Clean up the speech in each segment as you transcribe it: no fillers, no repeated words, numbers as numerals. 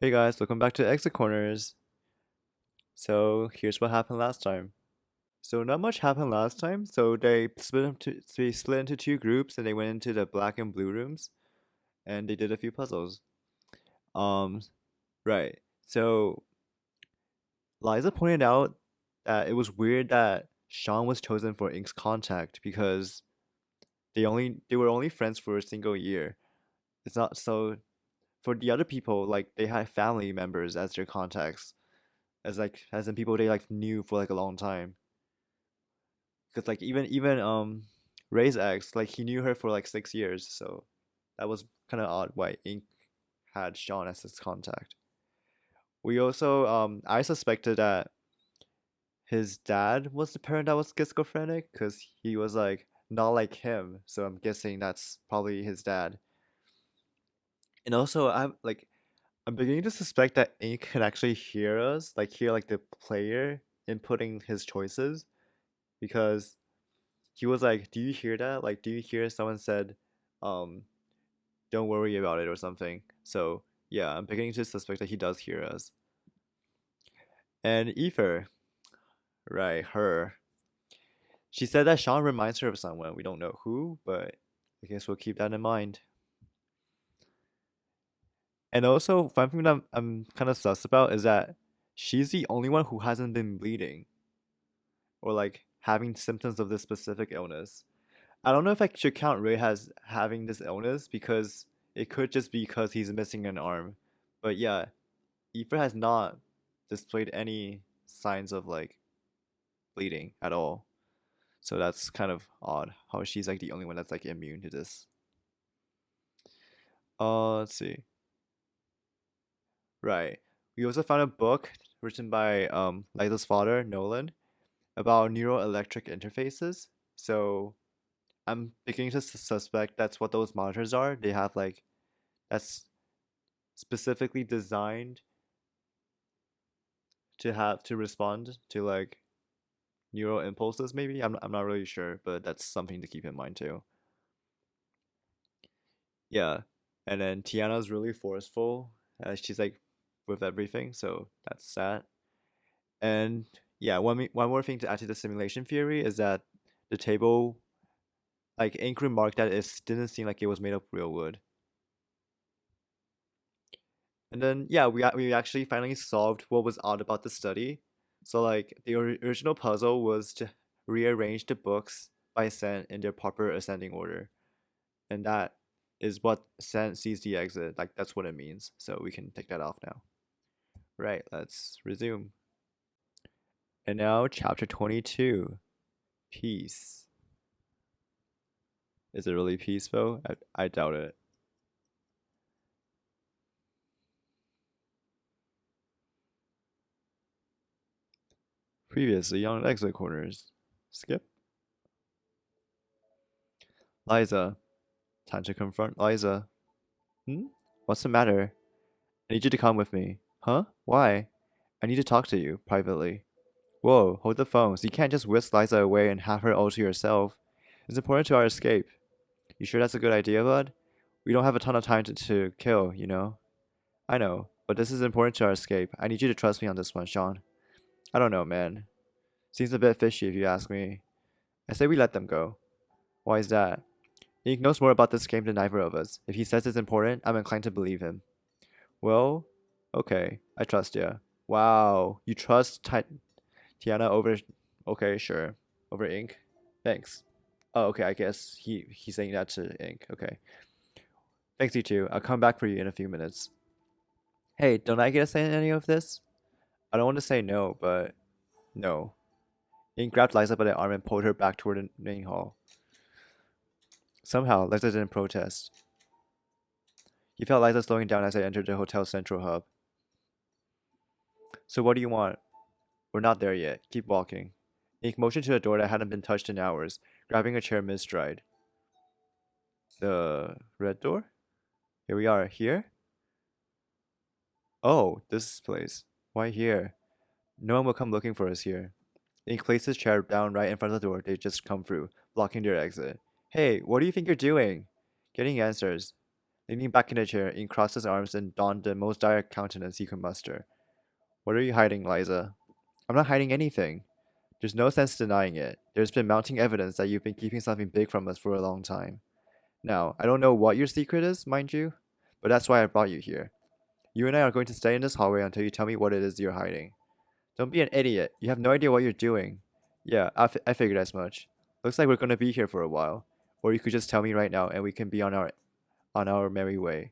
Hey guys, welcome back to Exit Corners. So here's what happened last time. So not much happened last time. So they split into two groups and they went into the black and blue rooms and they did a few puzzles. Um, right. So Liza pointed out that it was weird that Sean was chosen for Ink's contact because they were only friends for a single year. It's not so for the other people, like they had family members as their contacts, as in people they like knew for like a long time. Because like even Ray's ex, like he knew her for like 6 years, so that was kind of odd why Ink had Sean as his contact. We also I suspected that his dad was the parent that was schizophrenic because he was like not like him, so I'm guessing that's probably his dad. And also I'm beginning to suspect that Ink can actually hear us, like hear like the player inputting his choices because he was like, "Do you hear that? Like, do you hear someone said, um, don't worry about it or something?" So yeah, I'm beginning to suspect that he does hear us. And Ether, right, her. She said that Sean reminds her of someone. We don't know who, but I guess we'll keep that in mind. And also, one thing that I'm kind of sus about is that she's the only one who hasn't been bleeding or like having symptoms of this specific illness. I don't know if I should count Ray as having this illness because it could just be because he's missing an arm. But yeah, Aoife has not displayed any signs of like bleeding at all. So that's kind of odd how she's like the only one that's like immune to this. Let's see. Right. We also found a book written by Liza's father, Nolan, about neuroelectric interfaces. So I'm beginning to suspect that's what those monitors are. They have like that's specifically designed to have to respond to like neural impulses maybe. I'm not really sure, but that's something to keep in mind too. Yeah. And then Tiana's really forceful. She's like with everything, so that's that. And yeah, one more thing to add to the simulation theory is that the table, like Ink remarked that it didn't seem like it was made of real wood. And then yeah, we actually finally solved what was odd about the study. So like the original puzzle was to rearrange the books by scent in their proper ascending order, and that is what scent sees the exit. Like that's what it means. So we can take that off now. Right. Let's resume. And now chapter 22. Peace. Is it really peaceful? I doubt it. Previously on exit corners. Skip. Liza. Time to confront Liza. Hmm? What's the matter? I need you to come with me. Huh? Why? I need to talk to you, privately. Whoa, hold the phones. You can't just whisk Liza away and have her all to yourself. It's important to our escape. You sure that's a good idea, bud? We don't have a ton of time to kill, you know? I know, but this is important to our escape. I need you to trust me on this one, Sean. I don't know, man. Seems a bit fishy if you ask me. I say we let them go. Why is that? Nick knows more about this game than either of us. If he says it's important, I'm inclined to believe him. Well, okay, I trust you. Wow, you trust Tiana over? Okay, sure. Over Ink. Thanks. Oh, okay. I guess he's saying that to Ink. Okay. Thanks, you two. I'll come back for you in a few minutes. Hey, don't I get to say any of this? I don't want to say no, but no. Ink grabbed Liza by the arm and pulled her back toward the main hall. Somehow, Liza didn't protest. He felt Liza slowing down as they entered the hotel's central hub. So what do you want? We're not there yet. Keep walking. Ink motioned to a door that hadn't been touched in hours, grabbing a chair mid-stride. The red door? Here we are. Here? Oh, this place. Why here? No one will come looking for us here. Ink placed his chair down right in front of the door they'd just come through, blocking their exit. Hey, what do you think you're doing? Getting answers. Leaning back in the chair, Ink crossed his arms and donned the most dire countenance he could muster. What are you hiding, Liza? I'm not hiding anything. There's no sense denying it. There's been mounting evidence that you've been keeping something big from us for a long time. Now, I don't know what your secret is, mind you, but that's why I brought you here. You and I are going to stay in this hallway until you tell me what it is you're hiding. Don't be an idiot. You have no idea what you're doing. Yeah, I figured as much. Looks like we're going to be here for a while. Or you could just tell me right now and we can be on our merry way.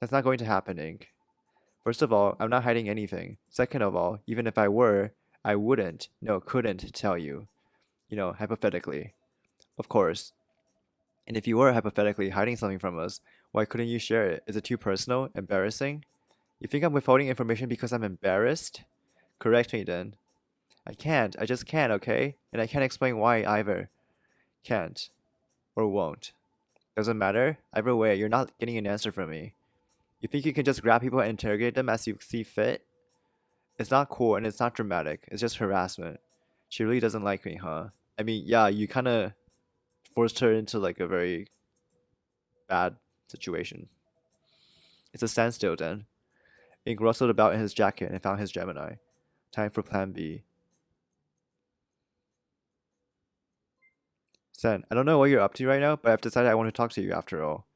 That's not going to happen, Ink. First of all, I'm not hiding anything. Second of all, even if I were, I wouldn't, no, couldn't tell you. Hypothetically. Of course. And if you were hypothetically hiding something from us, why couldn't you share it? Is it too personal? Embarrassing? You think I'm withholding information because I'm embarrassed? Correct me then. I can't. I just can't, okay? And I can't explain why either. Can't. Or won't. Doesn't matter. Either way, you're not getting an answer from me. You think you can just grab people and interrogate them as you see fit? It's not cool and it's not dramatic. It's just harassment. She really doesn't like me, huh? I mean, yeah, you kind of forced her into like a very bad situation. It's a standstill then. Ink rustled about in his jacket and found his Gemini. Time for plan B. Sen, I don't know what you're up to right now, but I've decided I want to talk to you after all.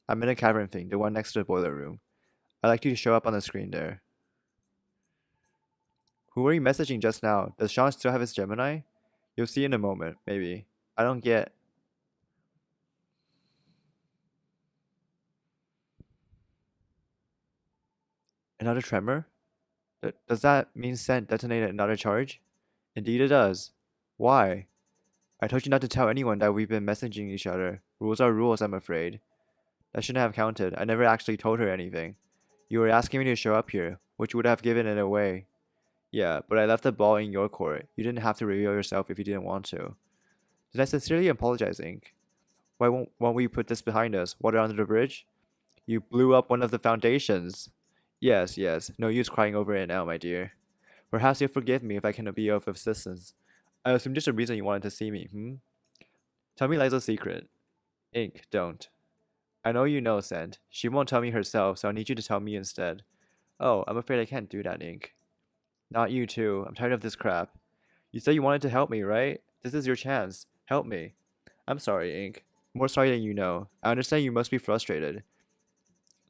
I'm in a cavern thing, the one next to the boiler room. I'd like you to show up on the screen there. Who were you messaging just now? Does Sean still have his Gemini? You'll see in a moment, maybe. I don't get. Another tremor? Does that mean Sen detonated another charge? Indeed it does. Why? I told you not to tell anyone that we've been messaging each other. Rules are rules, I'm afraid. That shouldn't have counted. I never actually told her anything. You were asking me to show up here, which would have given it away. Yeah, but I left the ball in your court. You didn't have to reveal yourself if you didn't want to. Did I sincerely apologize, Ink? Why won't we put this behind us? Water under the bridge? You blew up one of the foundations. Yes, yes. No use crying over it now, my dear. Perhaps you'll forgive me if I can be of assistance. I assume there's a reason you wanted to see me, hmm? Tell me Liza's secret. Ink, don't. I know you know, Sand. She won't tell me herself, so I need you to tell me instead. Oh, I'm afraid I can't do that, Ink. Not you too. I'm tired of this crap. You said you wanted to help me, right? This is your chance. Help me. I'm sorry, Ink. More sorry than you know. I understand you must be frustrated.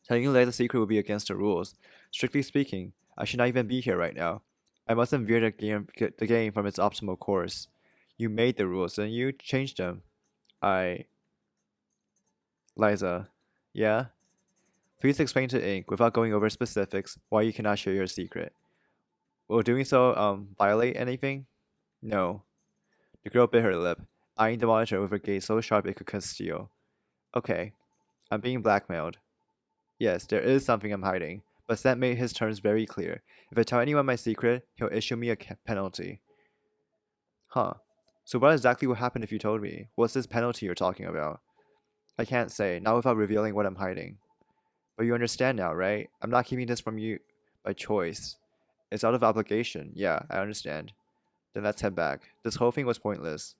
Telling you Liza's secret would be against the rules. Strictly speaking, I should not even be here right now. I mustn't veer the game from its optimal course. You made the rules, and you changed them. I... Liza. Yeah? Please explain to Ink, without going over specifics, why you cannot share your secret. Will doing so, violate anything? No. The girl bit her lip, eyeing the monitor with a gaze so sharp it could cut steel. Okay. I'm being blackmailed. Yes, there is something I'm hiding, but Seth made his terms very clear. If I tell anyone my secret, he'll issue me a penalty. Huh. So what exactly would happen if you told me? What's this penalty you're talking about? I can't say, not without revealing what I'm hiding. But you understand now, right? I'm not keeping this from you by choice. It's out of obligation. Yeah, I understand. Then let's head back. This whole thing was pointless.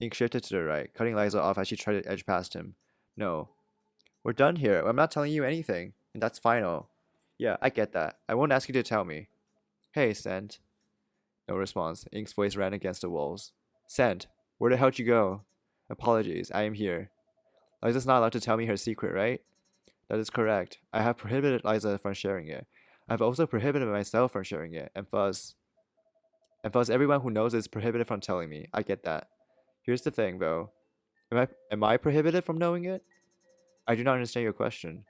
Ink shifted to the right, cutting Liza off as she tried to edge past him. No. We're done here. I'm not telling you anything. And that's final. Yeah, I get that. I won't ask you to tell me. Hey, Sent. No response. Ink's voice ran against the walls. Sent, where the hell'd you go? Apologies, I am here. Liza's not allowed to tell me her secret, right? That is correct. I have prohibited Liza from sharing it. I have also prohibited myself from sharing it, and thus everyone who knows is prohibited from telling me. I get that. Here's the thing, though. Am I prohibited from knowing it? I do not understand your question.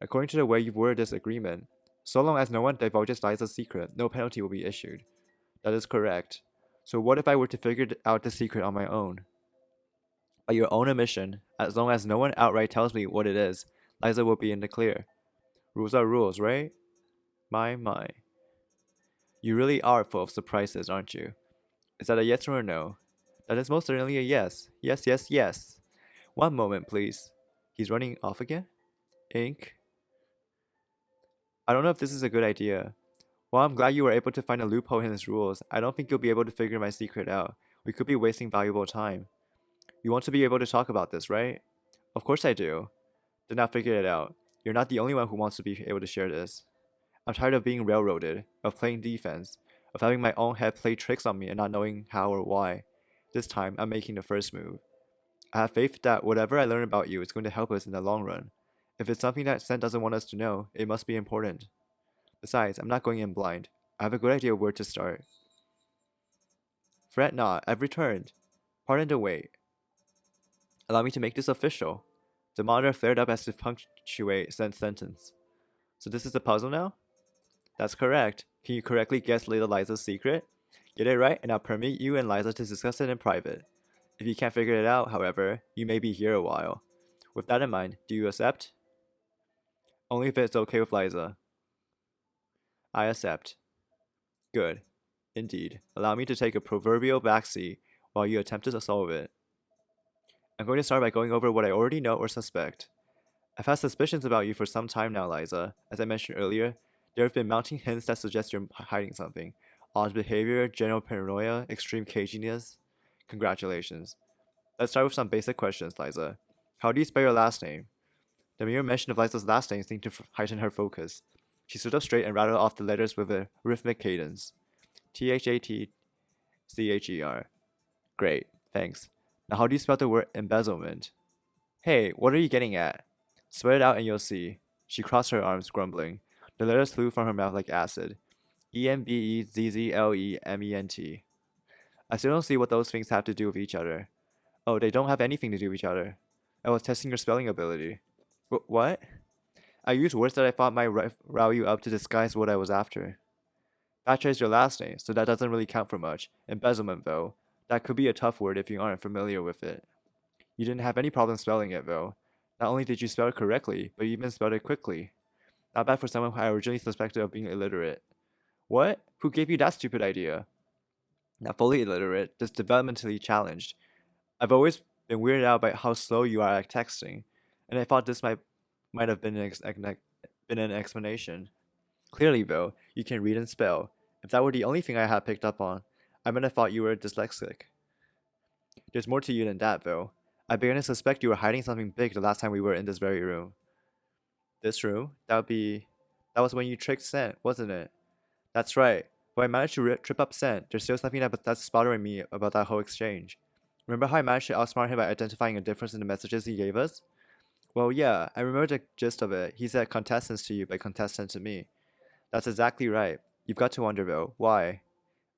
According to the way you've worded this agreement, so long as no one divulges Liza's secret, no penalty will be issued. That is correct. So what if I were to figure out the secret on my own? By your own admission, as long as no one outright tells me what it is, Liza will be in the clear. Rules are rules, right? My. You really are full of surprises, aren't you? Is that a yes or a no? That is most certainly a yes. Yes, yes, yes. One moment, please. He's running off again? Ink? I don't know if this is a good idea. While I'm glad you were able to find a loophole in his rules, I don't think you'll be able to figure my secret out. We could be wasting valuable time. You want to be able to talk about this, right? Of course I do. Then I'll figure it out. You're not the only one who wants to be able to share this. I'm tired of being railroaded, of playing defense, of having my own head play tricks on me and not knowing how or why. This time, I'm making the first move. I have faith that whatever I learn about you is going to help us in the long run. If it's something that Sen doesn't want us to know, it must be important. Besides, I'm not going in blind. I have a good idea where to start. Fret not, I've returned. Pardon the wait. Allow me to make this official. The monitor flared up as if punctuate Sen's sentence. So this is the puzzle now? That's correct. Can you correctly guess little Liza's secret? Get it right, and I'll permit you and Liza to discuss it in private. If you can't figure it out, however, you may be here a while. With that in mind, do you accept? Only if it's okay with Liza. I accept. Good. Indeed. Allow me to take a proverbial backseat while you attempt to solve it. I'm going to start by going over what I already know or suspect. I've had suspicions about you for some time now, Liza. As I mentioned earlier, there have been mounting hints that suggest you're hiding something. Odd behavior, general paranoia, extreme caginess. Congratulations. Let's start with some basic questions, Liza. How do you spell your last name? The mere mention of Liza's last name seemed to heighten her focus. She stood up straight and rattled off the letters with a rhythmic cadence. T-H-A-T-C-H-E-R. Great, thanks. Now how do you spell the word embezzlement? Hey, what are you getting at? Sweat it out and you'll see. She crossed her arms, grumbling. The letters flew from her mouth like acid. Embezzlement. I still don't see what those things have to do with each other. Oh, they don't have anything to do with each other. I was testing your spelling ability. What? I used words that I thought might rile you up to disguise what I was after. Thatcher is your last name, so that doesn't really count for much. Embezzlement, though. That could be a tough word if you aren't familiar with it. You didn't have any problem spelling it, though. Not only did you spell it correctly, but you even spelled it quickly. Not bad for someone who I originally suspected of being illiterate. What? Who gave you that stupid idea? Not fully illiterate, just developmentally challenged. I've always been weirded out by how slow you are at texting, and I thought this might have been an explanation. Clearly, though, you can read and spell. If that were the only thing I had picked up on, I might have thought you were dyslexic. There's more to you than that, though. I began to suspect you were hiding something big the last time we were in this very room. This room? That was when you tricked Scent, wasn't it? That's right. But I managed to trip up Scent. There's still something that's bothering me about that whole exchange. Remember how I managed to outsmart him by identifying a difference in the messages he gave us? Well, yeah, I remember the gist of it. He said contestants to you, but contestant to me. That's exactly right. You've got to wonder, though, why?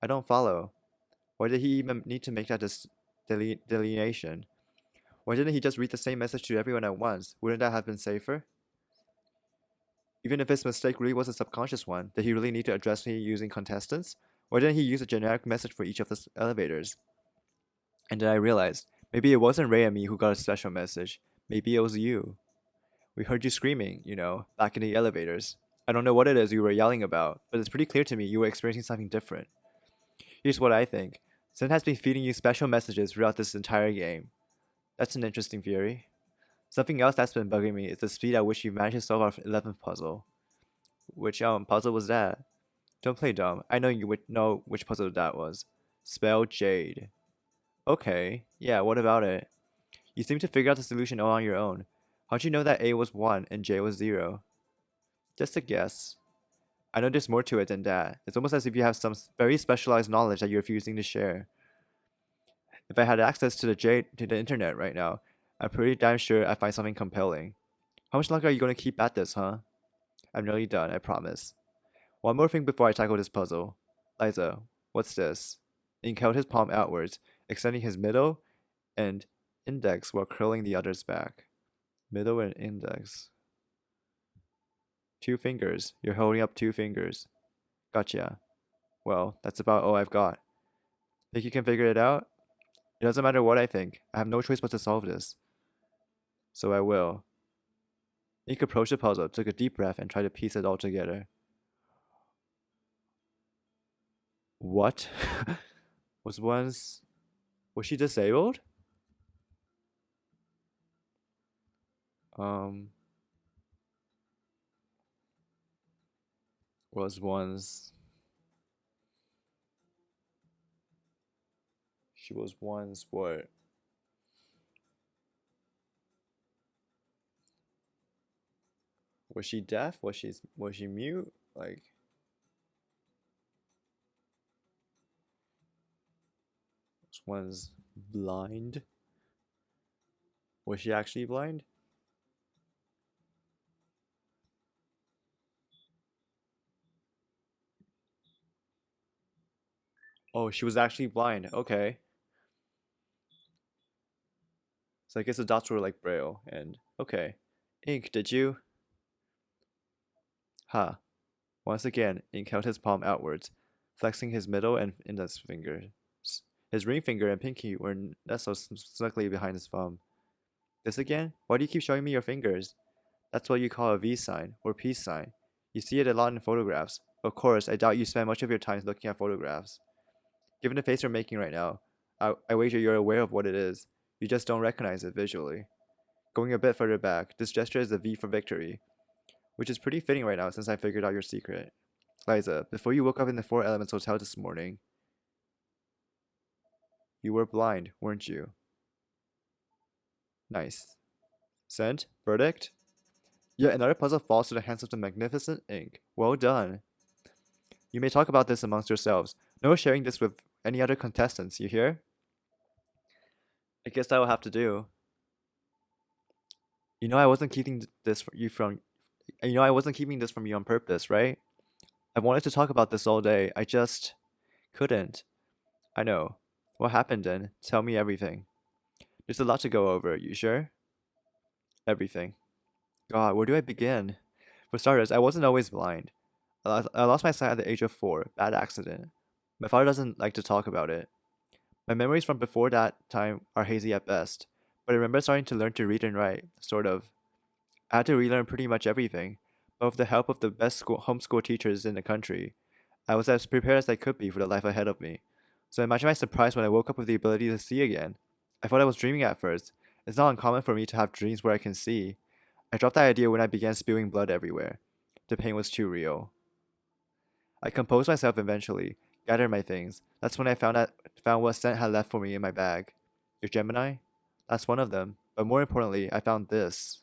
I don't follow. Why did he even need to make that delineation? Why didn't he just read the same message to everyone at once? Wouldn't that have been safer? Even if his mistake really was a subconscious one, did he really need to address me using contestants? Why didn't he use a generic message for each of the elevators? And then I realized, maybe it wasn't Ray and me who got a special message. Maybe it was you. We heard you screaming, back in the elevators. I don't know what it is you were yelling about, but it's pretty clear to me you were experiencing something different. Here's what I think. Zen has been feeding you special messages throughout this entire game. That's an interesting theory. Something else that's been bugging me is the speed at which you managed to solve our 11th puzzle. Which puzzle was that? Don't play dumb. I know you would know which puzzle that was. Spell Jade. Okay, yeah, what about it? You seem to figure out the solution all on your own. How'd you know that A was 1 and J was 0? Just a guess. I know there's more to it than that. It's almost as if you have some very specialized knowledge that you're refusing to share. If I had access to the internet right now, I'm pretty damn sure I'd find something compelling. How much longer are you going to keep at this, huh? I'm nearly done, I promise. One more thing before I tackle this puzzle. Liza, what's this? Ink held his palm outwards, extending his middle and index while curling the others back. Middle and index. 2 fingers. You're holding up 2 fingers. Gotcha. Well, that's about all I've got. Think you can figure it out? It doesn't matter what I think. I have no choice but to solve this. So I will. Ink approached the puzzle, took a deep breath, and tried to piece it all together. What? Was she disabled? Was once... She was once what? Was she deaf? Was she mute? Like, this one's blind. Was she actually blind? Oh, she was actually blind. Okay. So I guess the dots were like braille. And okay. Ink, did you? Ha. Huh. Once again, Ink held his palm outwards, flexing his middle and index fingers. His ring finger and pinky were nestled snugly behind his thumb. This again? Why do you keep showing me your fingers? That's what you call a V sign, or peace sign. You see it a lot in photographs. Of course, I doubt you spend much of your time looking at photographs. Given the face you're making right now, I wager you're aware of what it is. You just don't recognize it visually. Going a bit further back, this gesture is a V for victory, which is pretty fitting right now since I figured out your secret. Liza, before you woke up in the Four Elements Hotel this morning, you were blind, weren't you? Nice. Sent? Verdict? Yet another puzzle falls to the hands of the magnificent Ink. Well done. You may talk about this amongst yourselves. No sharing this with any other contestants, you hear? I guess that will have to do. You know I wasn't keeping this from you from I wasn't keeping this from you on purpose, right? I wanted to talk about this all day. I just couldn't. I know. What happened then? Tell me everything. There's a lot to go over. You sure? Everything. God, where do I begin? For starters, I wasn't always blind. I lost my sight at the age of 4. Bad accident. My father doesn't like to talk about it. My memories from before that time are hazy at best, but I remember starting to learn to read and write, sort of. I had to relearn pretty much everything, but with the help of the best homeschool teachers in the country. I was as prepared as I could be for the life ahead of me. So imagine my surprise when I woke up with the ability to see again. I thought I was dreaming at first. It's not uncommon for me to have dreams where I can see. I dropped that idea when I began spewing blood everywhere. The pain was too real. I composed myself eventually, gathered my things. That's when I found what Sent had left for me in my bag. Your Gemini? That's one of them. But more importantly, I found this.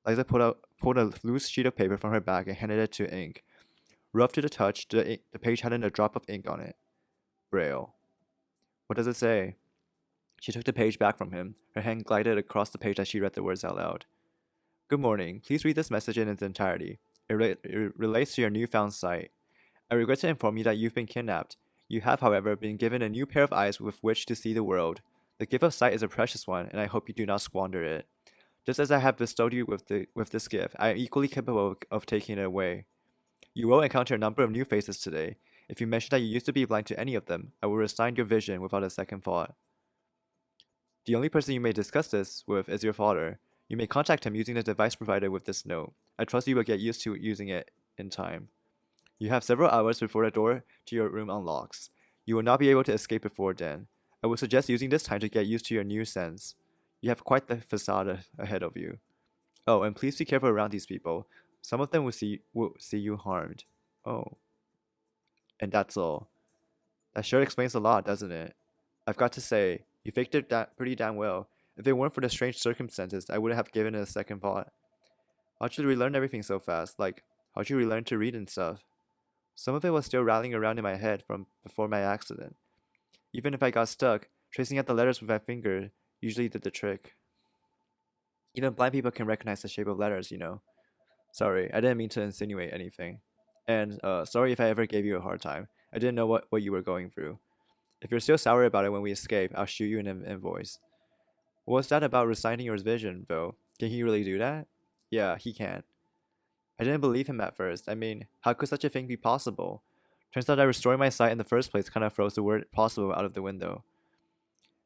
Liza pulled a loose sheet of paper from her bag and handed it to Ink. Rough to the touch, the page hadn't a drop of ink on it. Braille. What does it say? She took the page back from him. Her hand glided across the page as she read the words out loud. Good morning. Please read this message in its entirety. It relates to your newfound sight. I regret to inform you that you've been kidnapped. You have, however, been given a new pair of eyes with which to see the world. The gift of sight is a precious one, and I hope you do not squander it. Just as I have bestowed you with this gift, I am equally capable of taking it away. You will encounter a number of new faces today. If you mention that you used to be blind to any of them, I will reassign your vision without a second thought. The only person you may discuss this with is your father. You may contact him using the device provided with this note. I trust you will get used to using it in time. You have several hours before the door to your room unlocks. You will not be able to escape before then. I would suggest using this time to get used to your new sense. You have quite the facade ahead of you. Oh, and please be careful around these people. Some of them will see you harmed. Oh, and that's all. That sure explains a lot, doesn't it? I've got to say, you faked it pretty damn well. If it weren't for the strange circumstances, I wouldn't have given it a second thought. How'd you relearn everything so fast? Like, how'd you relearn to read and stuff? Some of it was still rattling around in my head from before my accident. Even if I got stuck, tracing out the letters with my finger usually did the trick. Even blind people can recognize the shape of letters, you know. Sorry, I didn't mean to insinuate anything. And, sorry if I ever gave you a hard time. I didn't know what you were going through. If you're still sour about it when we escape, I'll shoot you an invoice. What's that about resigning your vision, though? Can he really do that? Yeah, he can. I didn't believe him at first. I mean, how could such a thing be possible? Turns out that restoring my sight in the first place kind of throws the word possible out of the window.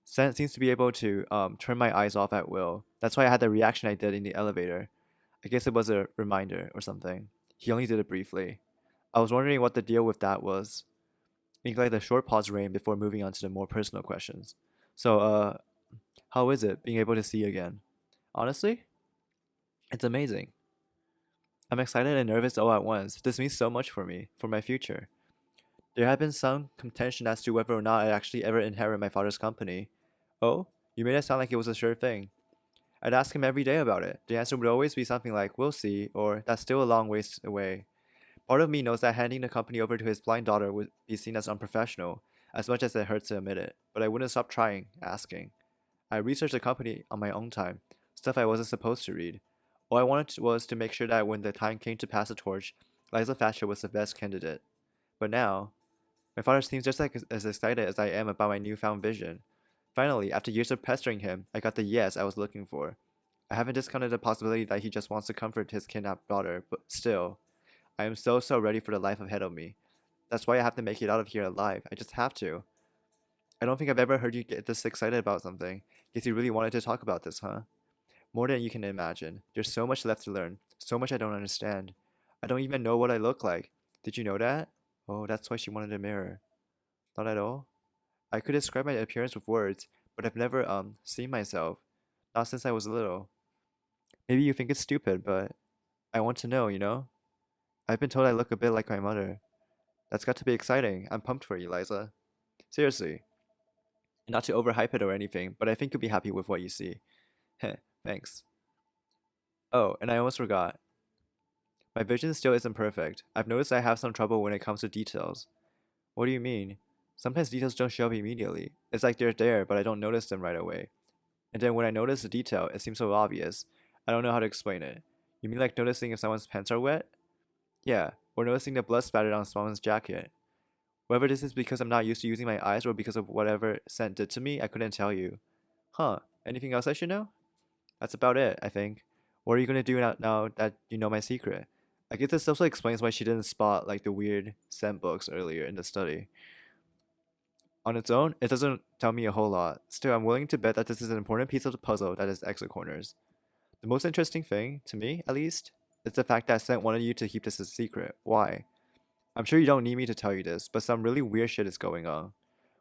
Sen seems to be able to turn my eyes off at will. That's why I had the reaction I did in the elevator. I guess it was a reminder or something. He only did it briefly. I was wondering what the deal with that was. Ink let a short pause reign before moving on to the more personal questions. So, how is it being able to see again? Honestly, it's amazing. I'm excited and nervous all at once. This means so much for me, for my future. There had been some contention as to whether or not I'd actually ever inherit my father's company. Oh, you made it sound like it was a sure thing. I'd ask him every day about it. The answer would always be something like, we'll see, or that's still a long ways away. Part of me knows that handing the company over to his blind daughter would be seen as unprofessional, as much as it hurts to admit it, but I wouldn't stop trying, asking. I researched the company on my own time, stuff I wasn't supposed to read. All I wanted was to make sure that when the time came to pass the torch, Liza Thatcher was the best candidate. But now, my father seems just like as excited as I am about my newfound vision. Finally, after years of pestering him, I got the yes I was looking for. I haven't discounted the possibility that he just wants to comfort his kidnapped daughter, but still, I am so ready for the life ahead of me. That's why I have to make it out of here alive. I just have to. I don't think I've ever heard you get this excited about something. Guess you really wanted to talk about this, huh? More than you can imagine. There's so much left to learn. So much I don't understand. I don't even know what I look like. Did you know that? Oh, that's why she wanted a mirror. Not at all. I could describe my appearance with words, but I've never seen myself. Not since I was little. Maybe you think it's stupid, but I want to know, you know? I've been told I look a bit like my mother. That's got to be exciting. I'm pumped for you, Liza. Seriously. Not to overhype it or anything, but I think you'll be happy with what you see. Heh, thanks. Oh, and I almost forgot. My vision still isn't perfect. I've noticed I have some trouble when it comes to details. What do you mean? Sometimes details don't show up immediately. It's like they're there, but I don't notice them right away. And then when I notice a detail, it seems so obvious. I don't know how to explain it. You mean like noticing if someone's pants are wet? Yeah, or noticing the blood splattered on someone's jacket. Whether this is because I'm not used to using my eyes or because of whatever scent did to me, I couldn't tell you. Huh, anything else I should know? That's about it, I think. What are you gonna do now that you know my secret? I guess this also explains why she didn't spot like the weird scent books earlier in the study. On its own, it doesn't tell me a whole lot. Still, I'm willing to bet that this is an important piece of the puzzle that is exit corners. The most interesting thing, to me at least, is the fact that Scent wanted you to keep this a secret. Why? I'm sure you don't need me to tell you this, but some really weird shit is going on.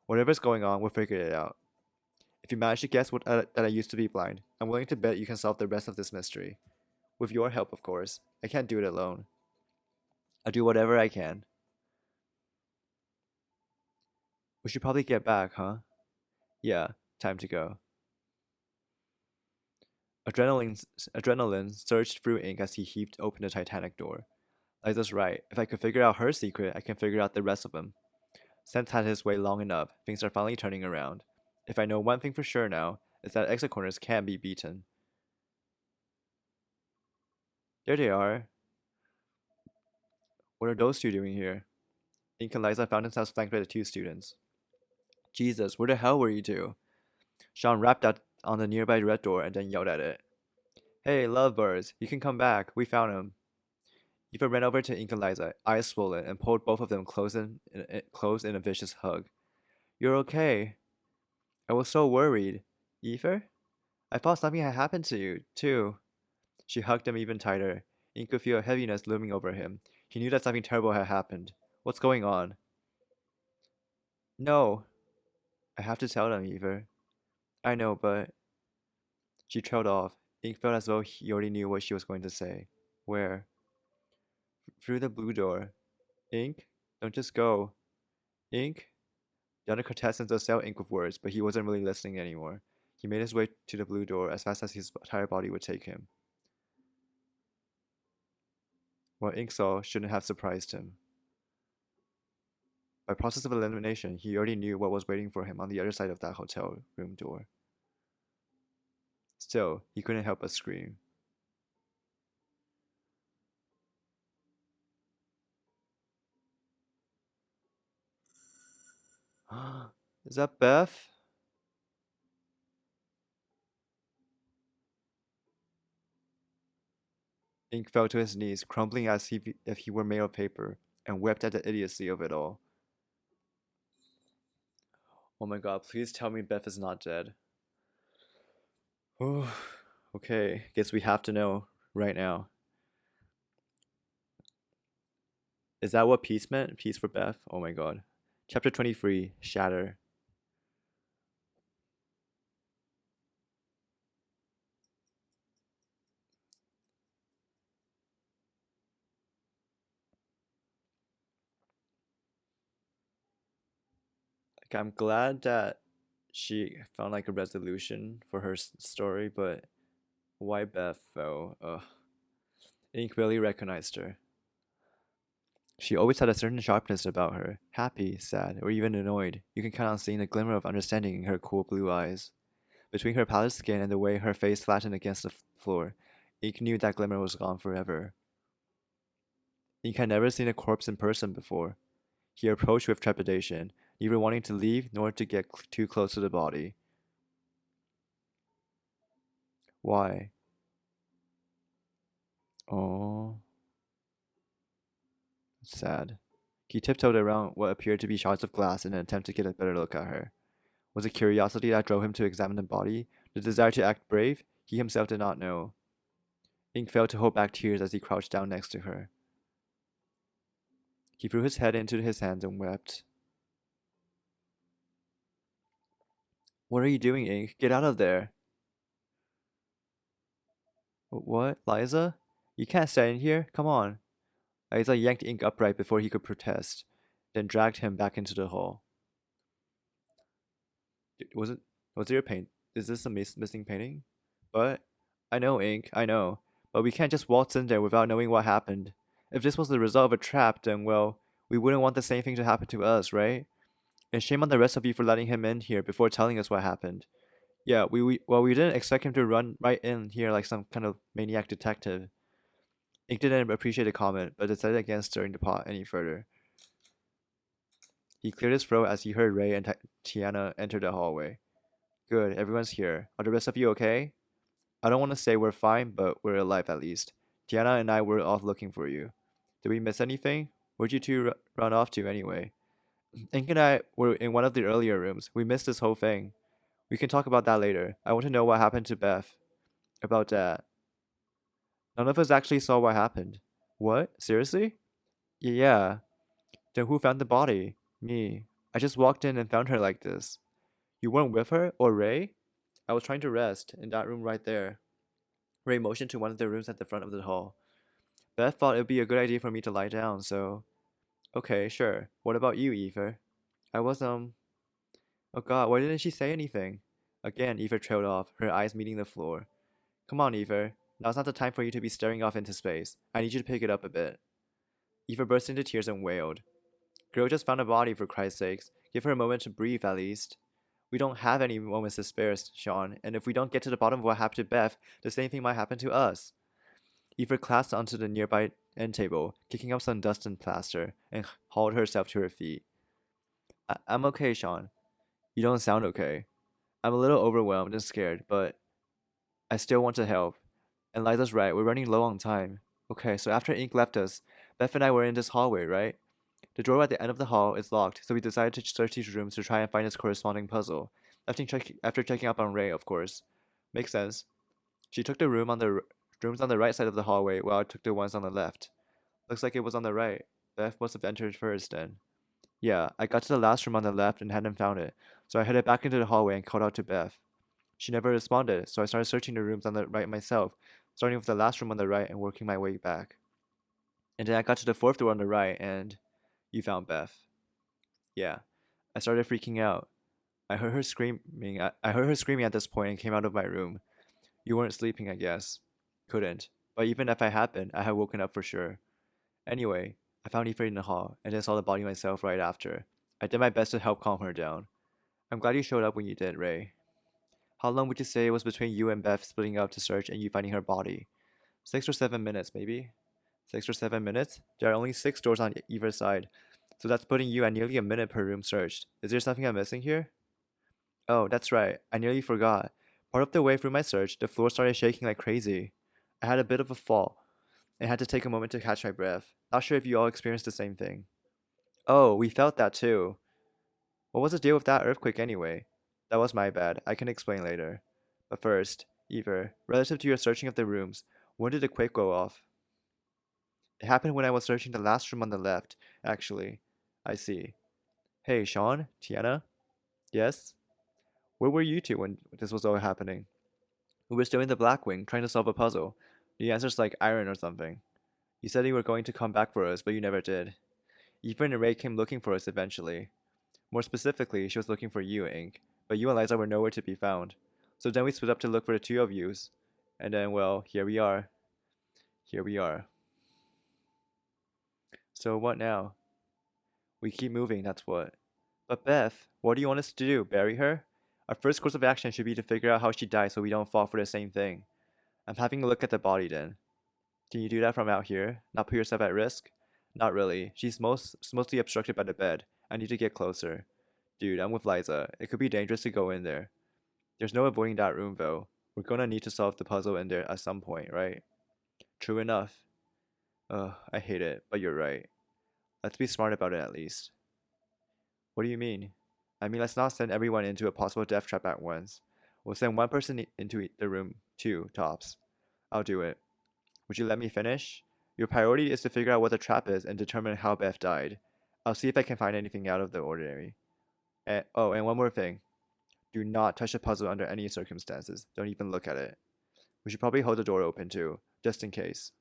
Whatever's going on, we'll figure it out. If you manage to guess that I used to be blind, I'm willing to bet you can solve the rest of this mystery. With your help, of course. I can't do it alone. I'll do whatever I can. We should probably get back, huh? Yeah, time to go. Adrenaline, adrenaline surged through Ink as he heaved open the Titanic door. Liza's right. If I could figure out her secret, I can figure out the rest of them. Sent had his way long enough. Things are finally turning around. If I know one thing for sure now, it's that exit corners can be beaten. There they are. What are those two doing here? Ink and Liza found themselves flanked by the two students. Jesus, where the hell were you two? Sean rapped out on the nearby red door and then yelled at it. Hey, lovebirds, you can come back. We found him. Eva ran over to Ink and Liza, eyes swollen, and pulled both of them close in a vicious hug. You're okay. I was so worried. Eva? I thought something had happened to you, too. She hugged him even tighter. Ink could feel a heaviness looming over him. He knew that something terrible had happened. What's going on? No. I have to tell them, Eva. I know, but... She trailed off. Ink felt as though he already knew what she was going to say. Where? Through the blue door. Ink? Don't just go. Ink? The other contestants assailed Ink with words, but he wasn't really listening anymore. He made his way to the blue door as fast as his entire body would take him. What Ink saw shouldn't have surprised him. By process of elimination, he already knew what was waiting for him on the other side of that hotel room door. Still, he couldn't help but scream. Is that Beth? Ink fell to his knees, crumbling as if he were made of paper, and wept at the idiocy of it all. Oh my god, please tell me Beth is not dead. Oh, okay, guess we have to know right now. Is that what peace meant? Peace for Beth? Oh my god. Chapter 23, Shatter. Like, I'm glad that she found like a resolution for her story, but Why Beth, though? Ink barely recognized her. She always had a certain sharpness about her. Happy, sad, or even annoyed. You can count on seeing a glimmer of understanding in her cool blue eyes. Between her pallid skin and the way her face flattened against the floor, Ink knew that glimmer was gone forever. Ink had never seen a corpse in person before. He approached with trepidation, neither wanting to leave nor to get too close to the body. Why? Oh, sad. He tiptoed around what appeared to be shards of glass in an attempt to get a better look at her. Was it curiosity that drove him to examine the body? The desire to act brave? He himself did not know. Ink failed to hold back tears as he crouched down next to her. He threw his head into his hands and wept. What are you doing, Ink? Get out of there! What? Liza? You can't stay in here. Come on. Liza yanked Ink upright before he could protest, then dragged him back into the hall. Was it? Was it your paint? Is this a missing painting? But I know, Ink. I know. But we can't just waltz in there without knowing what happened. If this was the result of a trap, then well, we wouldn't want the same thing to happen to us, right? And shame on the rest of you for letting him in here before telling us what happened. Yeah, we didn't expect him to run right in here like some kind of maniac detective. Ink didn't appreciate the comment, but decided against stirring the pot any further. He cleared his throat as he heard Ray and Tiana enter the hallway. Good, everyone's here. Are the rest of you okay? I don't want to say we're fine, but we're alive at least. Tiana and I were off looking for you. Did we miss anything? Where'd you two run off to anyway? Ink and I were in one of the earlier rooms. We missed this whole thing. We can talk about that later. I want to know what happened to Beth. About that. None of us actually saw what happened. What? Seriously? Yeah. Then who found the body? Me. I just walked in and found her like this. You weren't with her? Or Ray? I was trying to rest, in that room right there. Ray motioned to one of the rooms at the front of the hall. Beth thought it would be a good idea for me to lie down, so... Okay, sure. What about you, Eva? I was, Oh god, why didn't she say anything? Again, Eva trailed off, her eyes meeting the floor. Come on, Eva. Now's not the time for you to be staring off into space. I need you to pick it up a bit. Eva burst into tears and wailed. Girl just found a body, for Christ's sakes. Give her a moment to breathe, at least. We don't have any moments to spare, Sean, and if we don't get to the bottom of what happened to Beth, the same thing might happen to us. Eva collapsed onto the nearby end table, kicking up some dust and plaster, and hauled herself to her feet. I'm okay, Sean. You don't sound okay. I'm a little overwhelmed and scared, but I still want to help. And Liza's right, we're running low on time. Okay, so after Ink left us, Beth and I were in this hallway, right? The door at the end of the hall is locked, so we decided to search these rooms to try and find its corresponding puzzle. After checking up on Ray, of course. Makes sense. She took the rooms on the right side of the hallway, while I took the ones on the left. Looks like it was on the right. Beth must have entered first then. Yeah, I got to the last room on the left and hadn't found it, so I headed back into the hallway and called out to Beth. She never responded, so I started searching the rooms on the right myself, starting with the last room on the right and working my way back. And then I got to the fourth door on the right, and you found Beth. Yeah, I started freaking out. I heard her screaming. I heard her screaming at this point and came out of my room. You weren't sleeping, I guess. Couldn't. But even if I had been, I had woken up for sure. Anyway, I found Aoife in the hall, and then saw the body myself right after. I did my best to help calm her down. I'm glad you showed up when you did, Ray. How long would you say it was between you and Beth splitting up to search and you finding her body? 6 or 7 minutes, maybe? 6 or 7 minutes? There are only 6 doors on either side, so that's putting you at nearly a minute per room searched. Is there something I'm missing here? Oh, that's right. I nearly forgot. Part of the way through my search, the floor started shaking like crazy. I had a bit of a fall and had to take a moment to catch my breath. Not sure if you all experienced the same thing. Oh, we felt that too. What was the deal with that earthquake anyway? That was my bad. I can explain later. But first, Eva, relative to your searching of the rooms, when did the quake go off? It happened when I was searching the last room on the left, actually. I see. Hey, Sean? Tiana? Yes? Where were you two when this was all happening? We were still in the Black Wing, trying to solve a puzzle. The answer's like iron or something. You said you were going to come back for us, but you never did. Ethan and Ray came looking for us eventually. More specifically, she was looking for you, Ink, but you and Liza were nowhere to be found. So then we split up to look for the two of yous. And then, well, here we are. Here we are. So what now? We keep moving, that's what. But Beth, what do you want us to do? Bury her? Our first course of action should be to figure out how she died so we don't fall for the same thing. I'm having a look at the body then. Can you do that from out here? Not put yourself at risk? Not really. She's mostly obstructed by the bed. I need to get closer. Dude, I'm with Liza. It could be dangerous to go in there. There's no avoiding that room though. We're gonna need to solve the puzzle in there at some point, right? True enough. Ugh, I hate it, but you're right. Let's be smart about it at least. What do you mean? I mean, let's not send everyone into a possible death trap at once. We'll send one person into the room, two, tops. I'll do it. Would you let me finish? Your priority is to figure out what the trap is and determine how Beth died. I'll see if I can find anything out of the ordinary. And one more thing. Do not touch the puzzle under any circumstances. Don't even look at it. We should probably hold the door open too, just in case.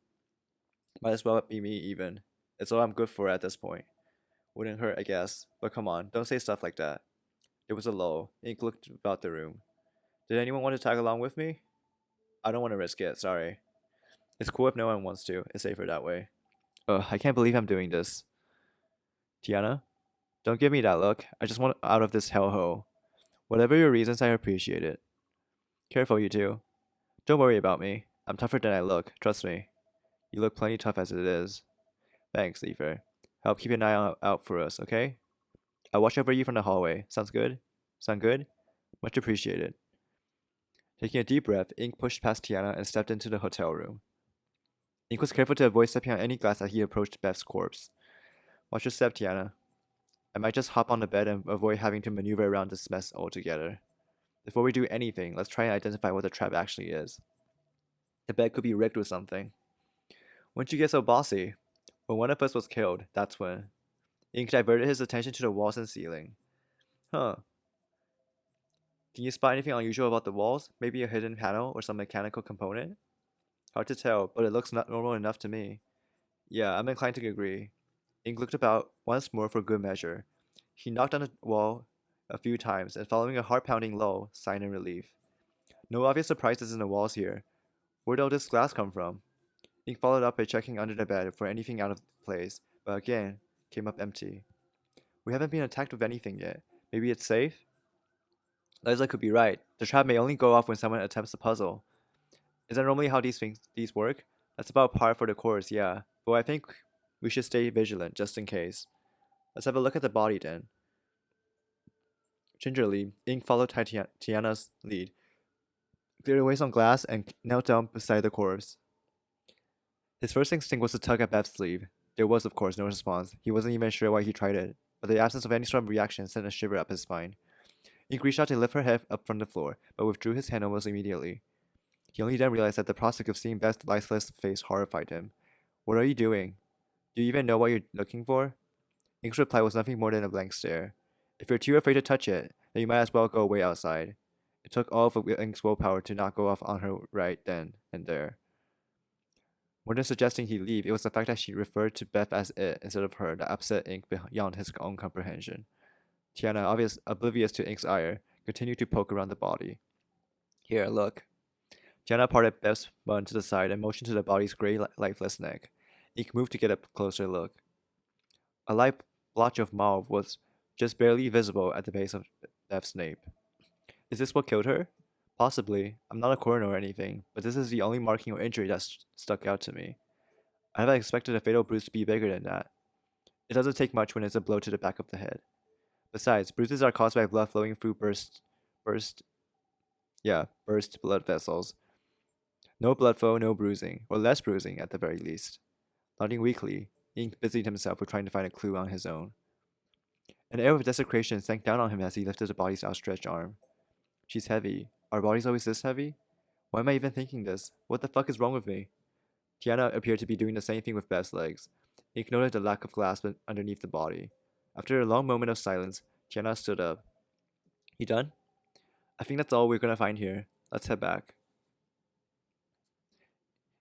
Might as well be me even. It's all I'm good for at this point. Wouldn't hurt, I guess. But come on, don't say stuff like that. It was a lull. Ink looked about the room. Did anyone want to tag along with me? I don't want to risk it, sorry. It's cool if no one wants to. It's safer that way. Ugh, I can't believe I'm doing this. Tiana? Don't give me that look. I just want out of this hellhole. Whatever your reasons, I appreciate it. Careful, you two. Don't worry about me. I'm tougher than I look, trust me. You look plenty tough as it is. Thanks, Ether. Help keep an eye out for us, okay? I'll watch over you from the hallway. Sounds good? Sound good? Much appreciated. Taking a deep breath, Ink pushed past Tiana and stepped into the hotel room. Ink was careful to avoid stepping on any glass as he approached Beth's corpse. Watch your step, Tiana. I might just hop on the bed and avoid having to maneuver around this mess altogether. Before we do anything, let's try and identify what the trap actually is. The bed could be rigged with something. When'd you get so bossy? When one of us was killed, that's when. Ink diverted his attention to the walls and ceiling. Huh. Can you spot anything unusual about the walls? Maybe a hidden panel or some mechanical component? Hard to tell, but it looks not normal enough to me. Yeah, I'm inclined to agree. Ink looked about once more for good measure. He knocked on the wall a few times, and following a heart-pounding lull, sighed in relief. No obvious surprises in the walls here. Where'd all this glass come from? Ink followed up by checking under the bed for anything out of place, but again, came up empty. We haven't been attacked with anything yet. Maybe it's safe? Liza could be right. The trap may only go off when someone attempts the puzzle. Is that normally how these work? That's about par for the course, yeah. But I think we should stay vigilant, just in case. Let's have a look at the body then. Gingerly, Ink followed Tiana's lead, cleared away some glass, and knelt down beside the corpse. His first instinct was to tug at Beth's sleeve. There was, of course, no response. He wasn't even sure why he tried it, but the absence of any sort of reaction sent a shiver up his spine. Ink reached out to lift her head up from the floor, but withdrew his hand almost immediately. He only then realized that the prospect of seeing Beth's lifeless face horrified him. What are you doing? Do you even know what you're looking for? Ink's reply was nothing more than a blank stare. If you're too afraid to touch it, then you might as well go away outside. It took all of Ink's willpower to not go off on her right then and there. More than suggesting he leave, it was the fact that she referred to Beth as it instead of her that upset Ink beyond his own comprehension. Tiana, oblivious to Ink's ire, continued to poke around the body. Here, look. Tiana parted Beth's bun to the side and motioned to the body's gray, lifeless neck. Ink moved to get a closer look. A light blotch of mauve was just barely visible at the base of Beth's nape. Is this what killed her? Possibly. I'm not a coroner or anything, but this is the only marking or injury that's stuck out to me. I have expected a fatal bruise to be bigger than that. It doesn't take much when it's a blow to the back of the head. Besides, bruises are caused by blood flowing through burst blood vessels. No blood flow, no bruising, or less bruising at the very least. Nodding weakly, Ink busied himself with trying to find a clue on his own. An air of desecration sank down on him as he lifted the body's outstretched arm. She's heavy. Are bodies always this heavy? Why am I even thinking this? What the fuck is wrong with me? Tiana appeared to be doing the same thing with Beth's legs. Ink noted the lack of glass underneath the body. After a long moment of silence, Tiana stood up. You done? I think that's all we're gonna find here. Let's head back.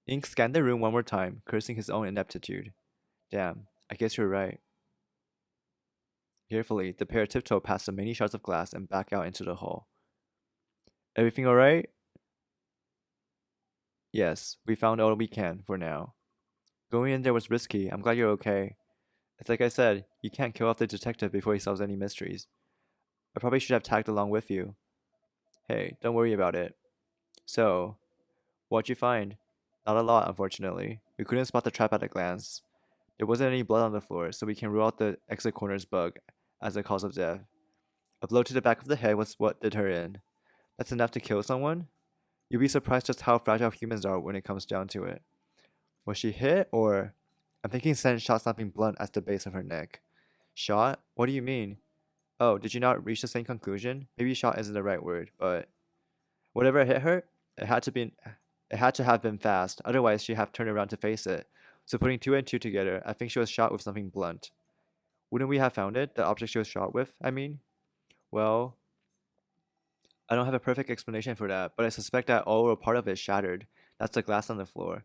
Ink scanned the room one more time, cursing his own ineptitude. Damn, I guess you're right. Carefully, the pair tiptoed past the many shards of glass and back out into the hall. Everything alright? Yes, we found all we can for now. Going in there was risky. I'm glad you're okay. It's like I said, you can't kill off the detective before he solves any mysteries. I probably should have tagged along with you. Hey, don't worry about it. So, what'd you find? Not a lot, unfortunately. We couldn't spot the trap at a glance. There wasn't any blood on the floor, so we can rule out the exit corner's bug as the cause of death. A blow to the back of the head was what did her in. That's enough to kill someone? You'd be surprised just how fragile humans are when it comes down to it. Was she hit, or... I'm thinking Sen shot something blunt at the base of her neck. Shot? What do you mean? Oh, did you not reach the same conclusion? Maybe shot isn't the right word, but... Whatever hit her, it had to be... It had to have been fast, otherwise she'd have turned around to face it. So putting two and two together, I think she was shot with something blunt. Wouldn't we have found it? The object she was shot with, I mean? Well, I don't have a perfect explanation for that, but I suspect that all or part of it shattered. That's the glass on the floor.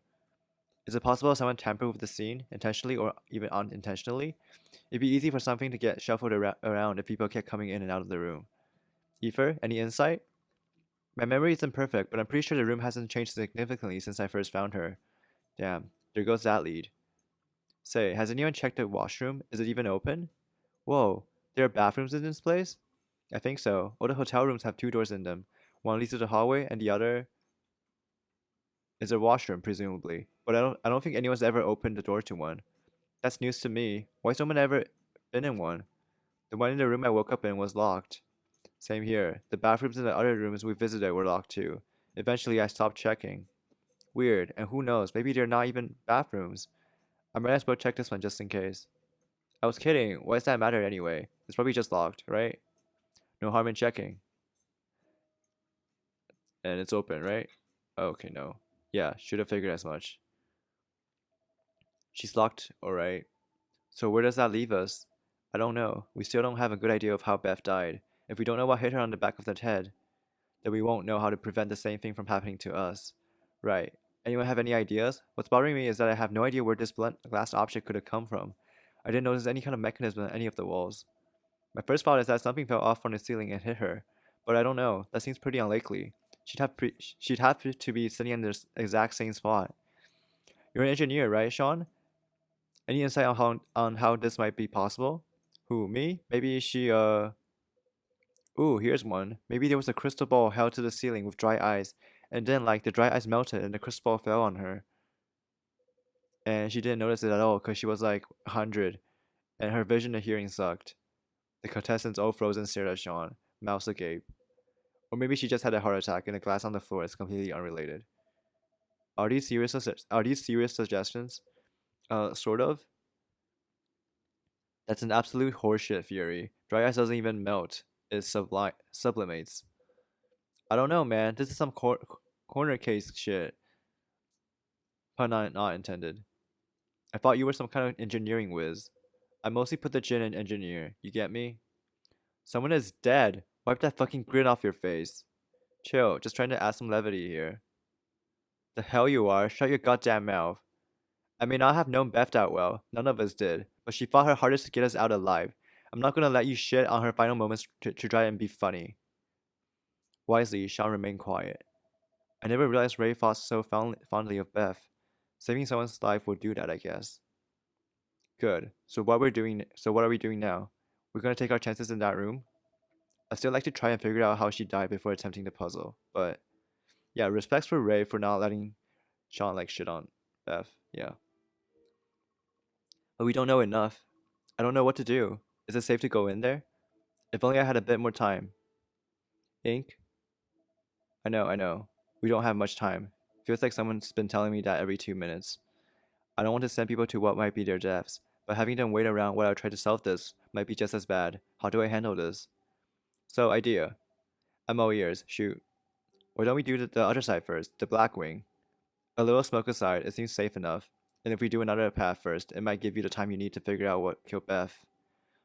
Is it possible someone tampered with the scene, intentionally or even unintentionally? It'd be easy for something to get shuffled around if people kept coming in and out of the room. Ether, any insight? My memory isn't perfect, but I'm pretty sure the room hasn't changed significantly since I first found her. Damn, there goes that lead. Say, has anyone checked the washroom? Is it even open? Whoa, there are bathrooms in this place? I think so. All the hotel rooms have two doors in them. One leads to the hallway, and the other is a washroom, presumably. But I don't think anyone's ever opened the door to one. That's news to me. Why's no one ever been in one? The one in the room I woke up in was locked. Same here. The bathrooms in the other rooms we visited were locked too. Eventually, I stopped checking. Weird, and who knows, maybe they're not even bathrooms. I might as well check this one just in case. I was kidding. Why does that matter anyway? It's probably just locked, right? No harm in checking. And it's open, right? Okay, no. Yeah, should have figured as much. She's locked, alright. So where does that leave us? I don't know. We still don't have a good idea of how Beth died. If we don't know what hit her on the back of the head, then we won't know how to prevent the same thing from happening to us. Right. Anyone have any ideas? What's bothering me is that I have no idea where this blunt glass object could have come from. I didn't notice any kind of mechanism on any of the walls. My first thought is that something fell off from the ceiling and hit her, but I don't know. That seems pretty unlikely. She'd have to be sitting in this exact same spot. You're an engineer, right, Sean? Any insight on how this might be possible? Who, me? Maybe she. Ooh, here's one. Maybe there was a crystal ball held to the ceiling with dry ice, and then like the dry ice melted and the crystal ball fell on her, and she didn't notice it at all because she was like 100, and her vision and hearing sucked. The contestants all froze and stared at Sean, mouths agape. Or maybe she just had a heart attack and the glass on the floor is completely unrelated. Are these serious suggestions? Sort of. That's an absolute horseshit theory. Dry ice doesn't even melt. It sublimates. I don't know, man. This is some corner case shit. Pun not intended. I thought you were some kind of engineering whiz. I mostly put the gin in engineer. You get me? Someone is dead. Wipe that fucking grin off your face. Chill. Just trying to add some levity here. The hell you are. Shut your goddamn mouth. I may not have known Beth that well. None of us did. But she fought her hardest to get us out alive. I'm not gonna let you shit on her final moments to try and be funny. Wisely, Sean remained quiet. I never realized Ray thought so fondly of Beth. Saving someone's life would do that, I guess. Good. So what are we doing now? We're gonna take our chances in that room? I still like to try and figure out how she died before attempting the puzzle. But yeah, respects for Ray for not letting Sean like shit on Beth. Yeah. But we don't know enough. I don't know what to do. Is it safe to go in there? If only I had a bit more time. Ink? I know. We don't have much time. Feels like someone's been telling me that every 2 minutes. I don't want to send people to what might be their deaths, but having them wait around while I try to solve this might be just as bad. How do I handle this? So, idea. I'm all ears. Shoot. Why don't we do the other side first, the black wing? A little smoke aside, it seems safe enough. And if we do another path first, it might give you the time you need to figure out what killed Beth.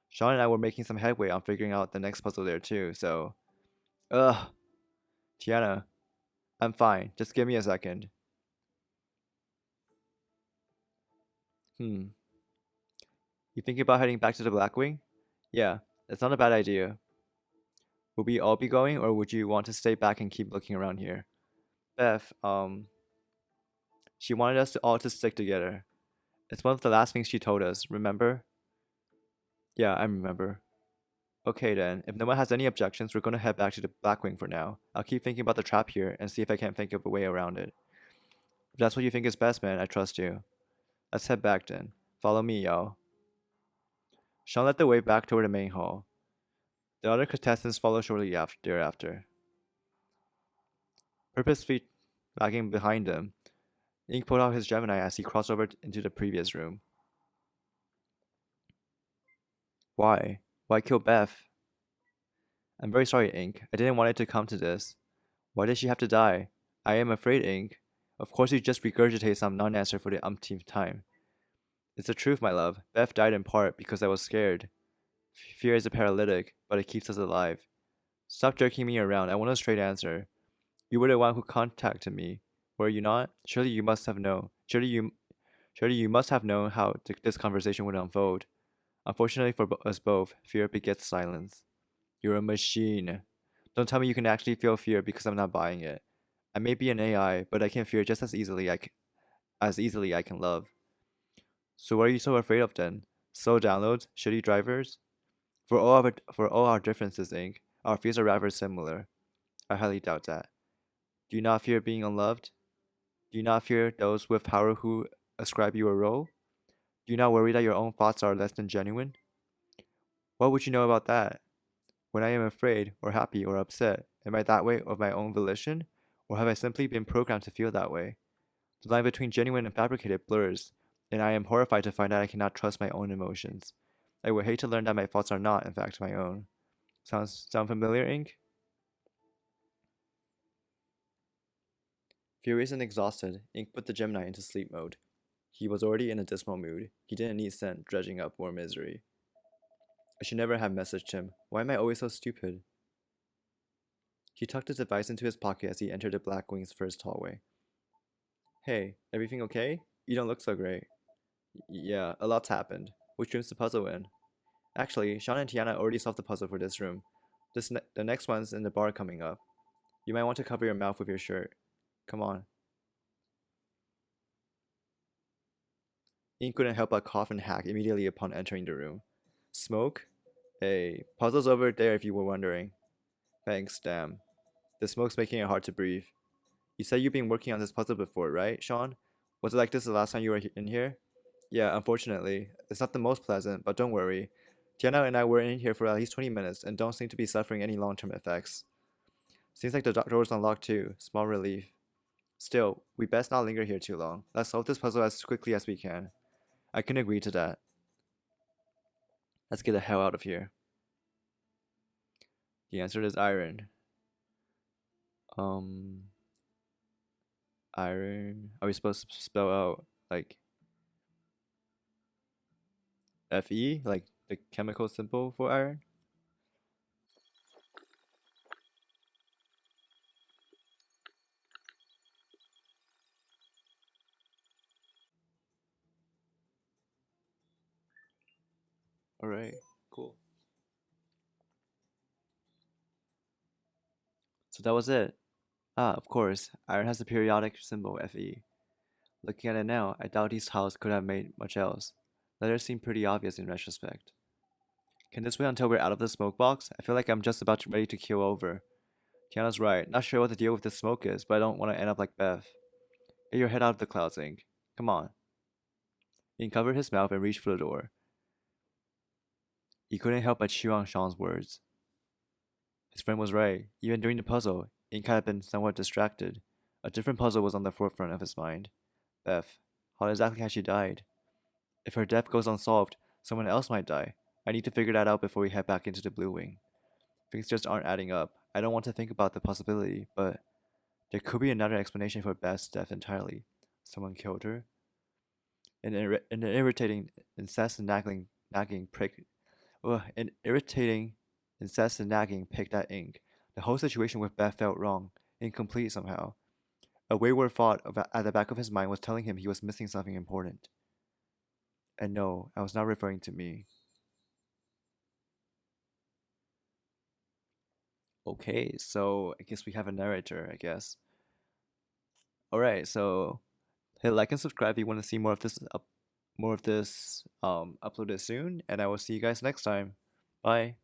Sean and I were making some headway on figuring out the next puzzle there too, so... Ugh. Tiana, I'm fine. Just give me a second. Hmm. You thinking about heading back to the Black Wing? Yeah, that's not a bad idea. Would we all be going, or would you want to stay back and keep looking around here? Beth, She wanted us to all to stick together. It's one of the last things she told us, remember? Yeah, I remember. Okay then, if no one has any objections, we're gonna head back to the Blackwing for now. I'll keep thinking about the trap here and see if I can think of a way around it. If that's what you think is best, man, I trust you. Let's head back then. Follow me, y'all. Sean led the way back toward the main hall. The other contestants followed shortly thereafter, purposefully lagging behind them. Ink pulled out his Gemini as he crossed over into the previous room. Why? Why kill Beth? I'm very sorry, Ink. I didn't want it to come to this. Why did she have to die? I am afraid, Ink. Of course you just regurgitate some non-answer for the umpteenth time. It's the truth, my love. Beth died in part because I was scared. Fear is a paralytic, but it keeps us alive. Stop jerking me around. I want a straight answer. You were the one who contacted me, were you not? Surely you must have known. Surely you must have known how this conversation would unfold. Unfortunately for us both, fear begets silence. You're a machine. Don't tell me you can actually feel fear because I'm not buying it. I may be an AI, but I can fear just as easily I can love. So what are you so afraid of then? Slow downloads, shitty drivers? For all our differences, Inc., our fears are rather similar. I highly doubt that. Do you not fear being unloved? Do you not fear those with power who ascribe you a role? Do you not worry that your own thoughts are less than genuine? What would you know about that? When I am afraid, or happy, or upset, am I that way of my own volition? Or have I simply been programmed to feel that way? The line between genuine and fabricated blurs, and I am horrified to find that I cannot trust my own emotions. I would hate to learn that my thoughts are not, in fact, my own. Sound familiar, Ink? Furious and exhausted, Ink put the Gemini into sleep mode. He was already in a dismal mood. He didn't need scent dredging up more misery. I should never have messaged him. Why am I always so stupid? He tucked his device into his pocket as he entered the Black Wing's first hallway. Hey, everything okay? You don't look so great. Yeah, a lot's happened. Which room's the puzzle in? Actually, Sean and Tiana already solved the puzzle for this room. The next one's in the bar coming up. You might want to cover your mouth with your shirt. Come on. Ian couldn't help but cough and hack immediately upon entering the room. Smoke? Hey, puzzle's over there if you were wondering. Thanks, damn. The smoke's making it hard to breathe. You said you've been working on this puzzle before, right, Sean? Was it like this the last time you were in here? Yeah, unfortunately. It's not the most pleasant, but don't worry. Tiana and I were in here for at least 20 minutes and don't seem to be suffering any long-term effects. Seems like the door's unlocked too. Small relief. Still, we best not linger here too long. Let's solve this puzzle as quickly as we can. I can agree to that. Let's get the hell out of here. The answer is iron. Um, Iron. Are we supposed to spell out like Fe, like the chemical symbol for iron? Alright, cool. So that was it. Ah, of course, iron has the periodic symbol Fe. Looking at it now, I doubt these tiles could have made much else. Letters seem pretty obvious in retrospect. Can this wait until we're out of the smoke box? I feel like I'm just about ready to keel over. Tiana's right. Not sure what the deal with this smoke is, but I don't want to end up like Beth. Get your head out of the clouds, Ink. Come on. He covered his mouth and reached for the door. He couldn't help but chew on Sean's words. His friend was right. Even during the puzzle, Ink had been somewhat distracted. A different puzzle was on the forefront of his mind. Beth. How exactly had she died? If her death goes unsolved, someone else might die. I need to figure that out before we head back into the Blue Wing. Things just aren't adding up. I don't want to think about the possibility, but there could be another explanation for Beth's death entirely. Someone killed her? An irritating, incessant nagging prick. Ugh, an irritating, incessant nagging picked at Ink. The whole situation with Beth felt wrong, incomplete somehow. A wayward thought at the back of his mind was telling him he was missing something important. And no, I was not referring to me. Okay, so I guess we have a narrator, I guess. Alright, so Hit like and subscribe if you want to see more of this uploaded soon, and I will see you guys next time. Bye.